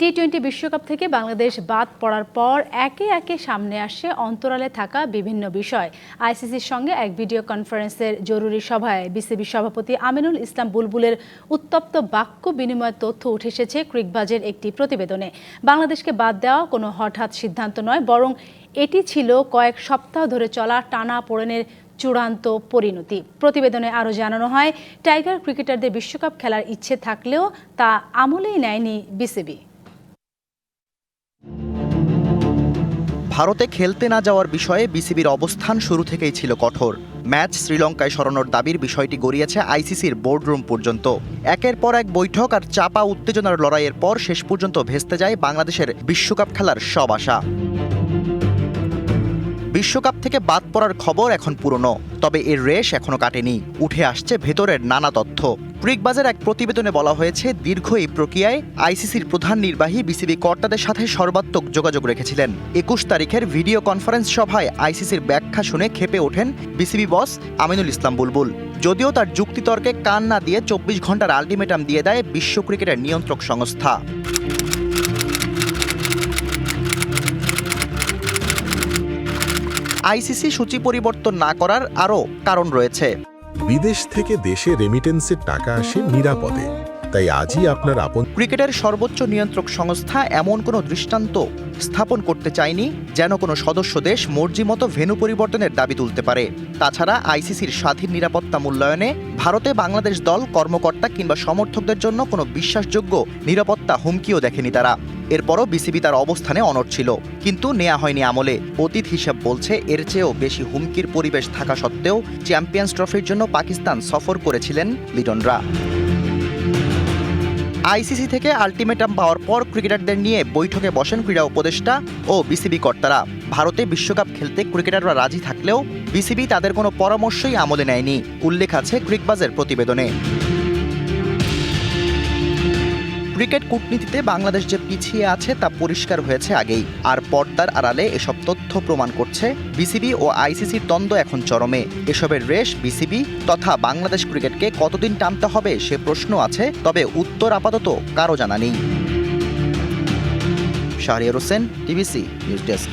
টি-20 বিশ্বকাপ থেকে বাংলাদেশ বাদ পড়ার পর একে একে সামনে আসে অন্তরালে থাকা বিভিন্ন বিষয়। আইসিসির সঙ্গে এক ভিডিও কনফারেন্সের জরুরি সভায় বিসিবি সভাপতি আমিনুল ইসলাম বুলবুলের উত্তপ্ত বাক্য বিনিময়ের তথ্য উঠে এসেছে ক্রিকবাজের একটি প্রতিবেদনে। বাংলাদেশকে বাদ দেওয়া কোনো হঠাৎ সিদ্ধান্ত নয়, বরং এটি ছিল কয়েক সপ্তাহ ধরে চলা টানাপোড়েনের চূড়ান্ত পরিণতি। প্রতিবেদনে আরও জানানো হয়, টাইগার ক্রিকেটারদের বিশ্বকাপ খেলার ইচ্ছে থাকলেও তা আমলেই নেয়নি বিসিবি। ভারতে খেলতে না যাওয়ার বিষয়ে বিসিবির অবস্থান শুরু থেকেই ছিল কঠোর। ম্যাচ শ্রীলঙ্কায় সরানোর দাবির বিষয়টি গড়িয়েছে আইসিসির বোর্ডরুম পর্যন্ত। একের পর এক বৈঠক আর চাপা উত্তেজনার লড়াইয়ের পর শেষ পর্যন্ত ভেস্তে যায় বাংলাদেশের বিশ্বকাপ খেলার সব আশা। বিশ্বকাপ থেকে বাদ পড়ার খবর এখন পুরনো, তবে এর রেশ এখনো কাটেনি। উঠে আসছে ভেতরের নানা তথ্য। ক্রিকবাজের এক প্রতিবেদনে বলা হয়েছে, দীর্ঘ এই প্রক্রিয়ায় আইসিসির প্রধান নির্বাহী বিসিবি কর্তাদের সাথে সর্বাত্মক যোগাযোগ রেখেছিলেন। ২১ তারিখের ভিডিও কনফারেন্স সভায় আইসিসির ব্যাখ্যা শুনে ক্ষেপে ওঠেন বিসিবি বস আমিনুল ইসলাম বুলবুল। যদিও তার যুক্তিতর্কে কান না দিয়ে ২৪ ঘন্টার আলটিমেটাম দিয়ে দেয় বিশ্ব ক্রিকেটের নিয়ন্ত্রক সংস্থা। আইসিসি সূচি পরিবর্তন না করার আরও কারণ রয়েছে। বিদেশ থেকে দেশে রেমিটেন্সের টাকা আসে নিরাপদে, তাই আজই আপনার আপন ক্রিকেটের সর্বোচ্চ নিয়ন্ত্রক সংস্থা এমন কোনো দৃষ্টান্ত স্থাপন করতে চায়নি যেন কোনো সদস্য দেশ মর্জি মতো ভেন্যু পরিবর্তনের দাবি তুলতে পারে। তাছাড়া আইসিসির স্বাধীন নিরাপত্তা মূল্যায়নে ভারতে বাংলাদেশ দল, কর্মকর্তা কিংবা সমর্থকদের জন্য কোনো বিশ্বাসযোগ্য নিরাপত্তা হুমকিও দেখেনি তারা। এরপরও বিসিবি তার অবস্থানে অনড় ছিল, কিন্তু নেওয়া হয়নি আমলে। অতীত হিসাব বলছে, এর চেয়েও বেশি হুমকির পরিবেশ থাকা সত্ত্বেও চ্যাম্পিয়ন্স ট্রফির জন্য পাকিস্তান সফর করেছিলেন লিটনরা। আইসিসি থেকে আলটিমেটাম পাওয়ার পর ক্রিকেটারদের নিয়ে বৈঠকে বসেন ক্রীড়া উপদেষ্টা ও বিসিবি কর্তারা। ভারতে বিশ্বকাপ খেলতে ক্রিকেটাররা রাজি থাকলেও বিসিবি তাদের কোনো পরামর্শই আমলে নেয়নি, উল্লেখ আছে ক্রিকবাজের প্রতিবেদনে। ক্রিকেট কূটনীতিতে বাংলাদেশ যে পিছিয়ে আছে তা পরিষ্কার হয়েছে আগেই, আর পর্দার আড়ালে এসব তথ্য প্রমাণ করছে বিসিবি ও আইসিসির দ্বন্দ্ব এখন চরমে। এসবের রেশ বিসিবি তথা বাংলাদেশ ক্রিকেটকে কতদিন টানতে হবে সে প্রশ্ন আছে, তবে উত্তর আপাতত কারো জানা নেই। Shahriar Hossain, TVC news desk.